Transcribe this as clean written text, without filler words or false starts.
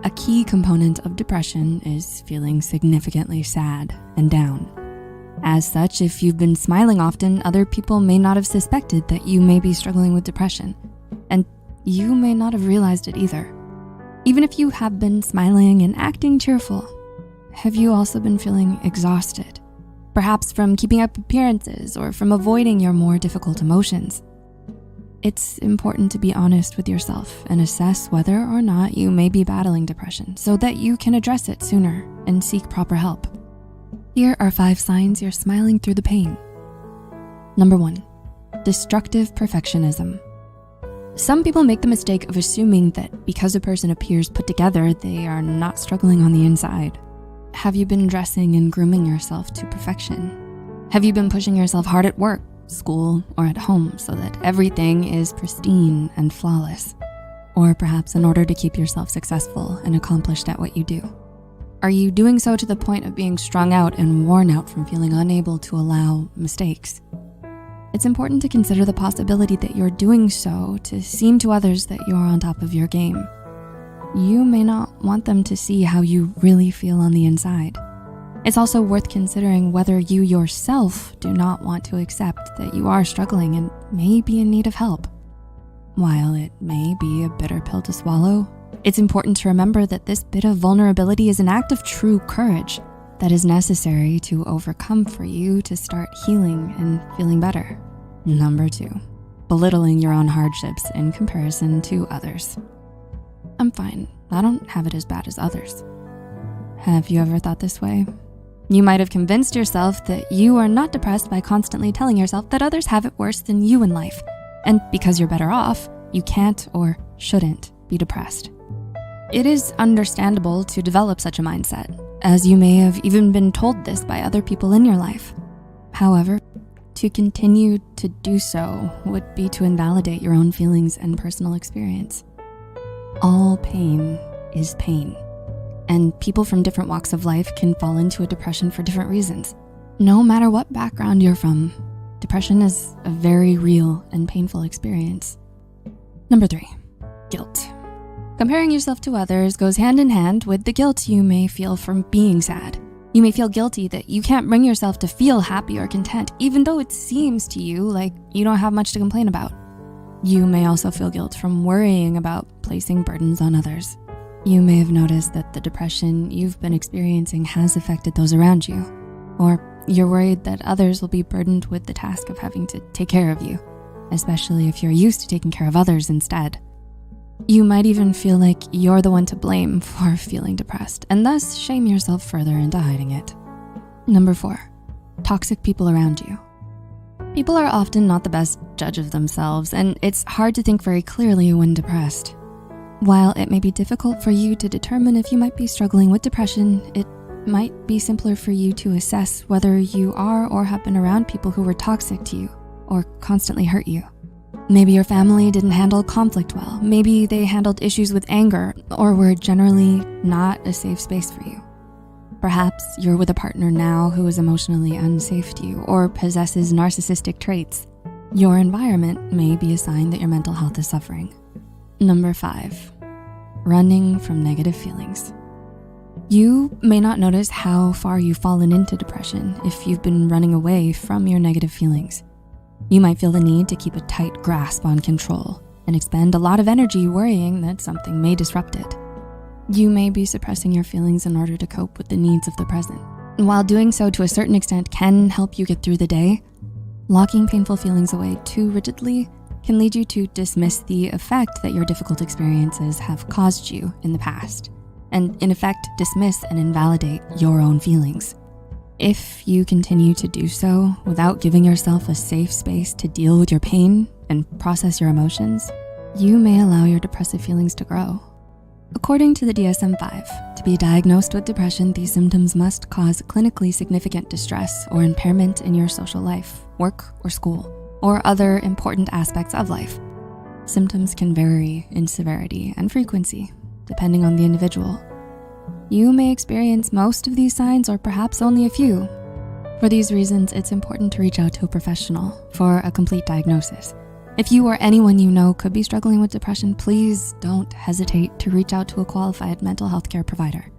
A key component of depression is feeling significantly sad and down. As such, if you've been smiling often, other people may not have suspected that you may be struggling with depression, and you may not have realized it either. Even if you have been smiling and acting cheerful, have you also been feeling exhausted? Perhaps from keeping up appearances or from avoiding your more difficult emotions. It's important to be honest with yourself and assess whether or not you may be battling depression so that you can address it sooner and seek proper help. Here are 5 signs you're smiling through the pain. Number 1, destructive perfectionism. Some people make the mistake of assuming that because a person appears put together, they are not struggling on the inside. Have you been dressing and grooming yourself to perfection? Have you been pushing yourself hard at work, school, or at home so that everything is pristine and flawless? Or perhaps in order to keep yourself successful and accomplished at what you do? Are you doing so to the point of being strung out and worn out from feeling unable to allow mistakes? It's important to consider the possibility that you're doing so to seem to others that you're on top of your game. You may not want them to see how you really feel on the inside. It's also worth considering whether you yourself do not want to accept that you are struggling and may be in need of help. While it may be a bitter pill to swallow, it's important to remember that this bit of vulnerability is an act of true courage that is necessary to overcome for you to start healing and feeling better. Number 2, belittling your own hardships in comparison to others. I'm fine, I don't have it as bad as others. Have you ever thought this way? You might have convinced yourself that you are not depressed by constantly telling yourself that others have it worse than you in life. And because you're better off, you can't or shouldn't be depressed. It is understandable to develop such a mindset, as you may have even been told this by other people in your life. However, to continue to do so would be to invalidate your own feelings and personal experience. All pain is pain, and people from different walks of life can fall into a depression for different reasons. No matter what background you're from, depression is a very real and painful experience. Number 3, guilt. Comparing yourself to others goes hand in hand with the guilt you may feel from being sad. You may feel guilty that you can't bring yourself to feel happy or content, even though it seems to you like you don't have much to complain about. You may also feel guilt from worrying about placing burdens on others. You may have noticed that the depression you've been experiencing has affected those around you, or you're worried that others will be burdened with the task of having to take care of you, especially if you're used to taking care of others instead. You might even feel like you're the one to blame for feeling depressed and thus shame yourself further into hiding it. Number 4, toxic people around you. People are often not the best judge of themselves, and it's hard to think very clearly when depressed. While it may be difficult for you to determine if you might be struggling with depression, it might be simpler for you to assess whether you are or have been around people who were toxic to you or constantly hurt you. Maybe your family didn't handle conflict well. Maybe they handled issues with anger or were generally not a safe space for you. Perhaps you're with a partner now who is emotionally unsafe to you or possesses narcissistic traits. Your environment may be a sign that your mental health is suffering. Number 5, running from negative feelings. You may not notice how far you've fallen into depression if you've been running away from your negative feelings. You might feel the need to keep a tight grasp on control and expend a lot of energy worrying that something may disrupt it. You may be suppressing your feelings in order to cope with the needs of the present. While doing so to a certain extent can help you get through the day, locking painful feelings away too rigidly can lead you to dismiss the effect that your difficult experiences have caused you in the past, and in effect dismiss and invalidate your own feelings. If you continue to do so without giving yourself a safe space to deal with your pain and process your emotions, you may allow your depressive feelings to grow. According to the DSM-5, to be diagnosed with depression, these symptoms must cause clinically significant distress or impairment in your social life, work, or school, or other important aspects of life. Symptoms can vary in severity and frequency, depending on the individual. You may experience most of these signs or perhaps only a few. For these reasons, it's important to reach out to a professional for a complete diagnosis. If you or anyone you know could be struggling with depression, please don't hesitate to reach out to a qualified mental health care provider.